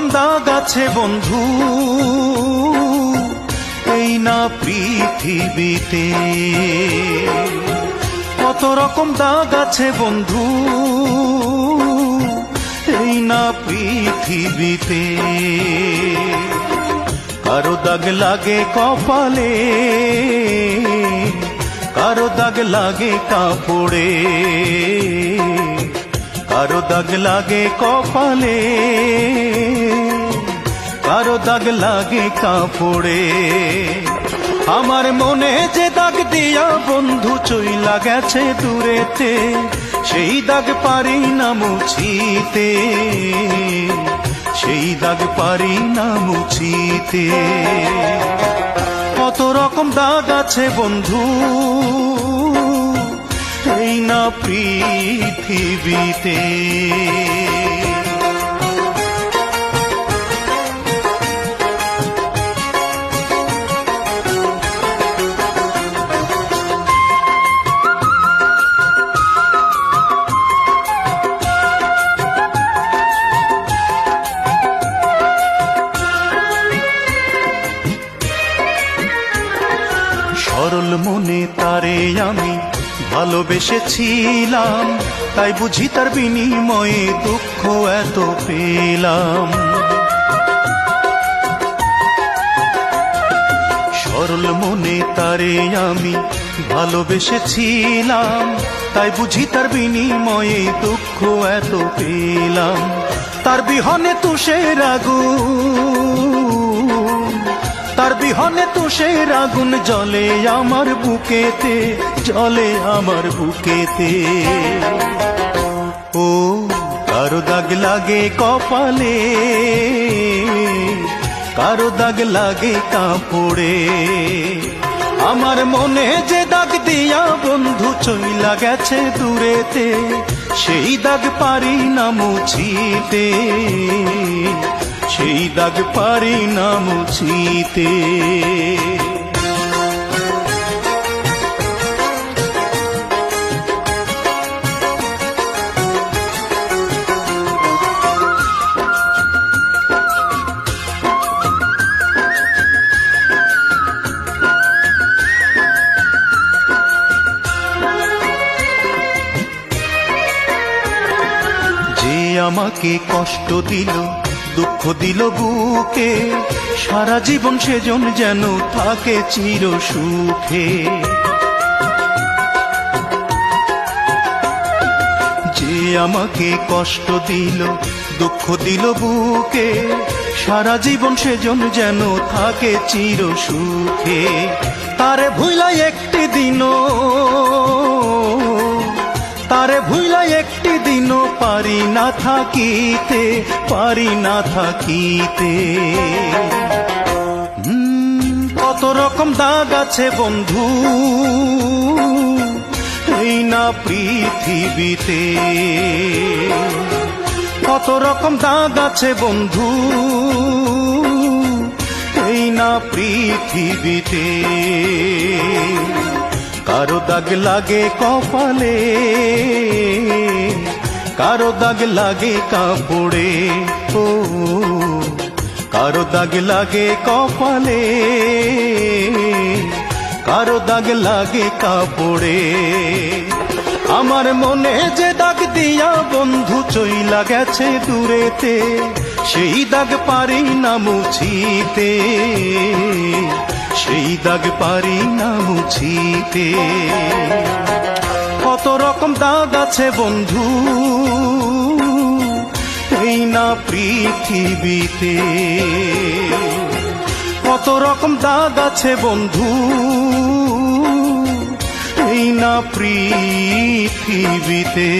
রকম দাগ আছে বন্ধু এই না পৃথিবীতে, কত রকম দাগ আছে বন্ধু এই না পৃথিবীতে। কারো দাগ লাগে কপালে, কারো দাগ লাগে কাপড়ে, কারো দাগ লাগে কপালে, কারো দাগ লাগে কাপড়ে। আমার মনে যে দাগ দিয়া বন্ধু চইলা গেছে দূরেতে, সেই দাগ পারি না মুছিতে, সেই দাগ পারি না মুছিতে। কত রকম দাগ আছে বন্ধু এই না পৃথিবীতে। সরল মনে তারে আমি ভালোবেসেছিলাম, তাই বুঝি তার বিনিময়ে দুঃখ এত পেলাম। সরল মনে তারে আমি ভালোবেসেছিলাম, তাই বুঝি তার বিনিময়ে দুঃখ এত পেলাম। তার বিহনে তুষের আগুন, তার বিহনে তুষের আগুন জ্বলে আমার বুকেতে, জ্বলে আমার বুকেতে। ও কারো দাগ লাগে কপালে, কারো দাগ লাগে কাপড়ে। আমার মনে যে দাগ দিয়া বন্ধু চইলা গেছে দূরেতে, সেই দাগ পারি না মুছিতে, সেই দাগ পারি না মুছিতে। যে আমাকে কষ্ট দিল দুঃখ দিল বুকে, সারা জীবন সেজন যেন থাকে চির সুখে। যে আমাকে কষ্ট দিল দুঃখ দিল বুকে, সারা জীবন সেজন যেন থাকে চির সুখে। তারে ভুলা একটি দিনও, তারে ভুলা একটি দিনও পারি না থাকিতে, পারি না থাকিতে। কত রকম দাগ আছে বন্ধু এই না পৃথিবীতে, কত রকম দাগ আছে বন্ধু এই না পৃথিবীতে। কারো দাগ লাগে কপালে, কারো দাগ লাগে কাপড়ে। ও কারো দাগ লাগে কপালে, কারো দাগ লাগে কাপড়ে। আমার মনে যে দাগ দিয়া বন্ধু চইলা গেছে দূরেতে, সেই দাগ পারি না মুছিতে, সেই দাগ পারি না মুছিতে। কত রকম দাগ আছে বন্ধু এই না পৃথিবীতে, কত রকম দাগ আছে বন্ধু এই না পৃথিবীতে।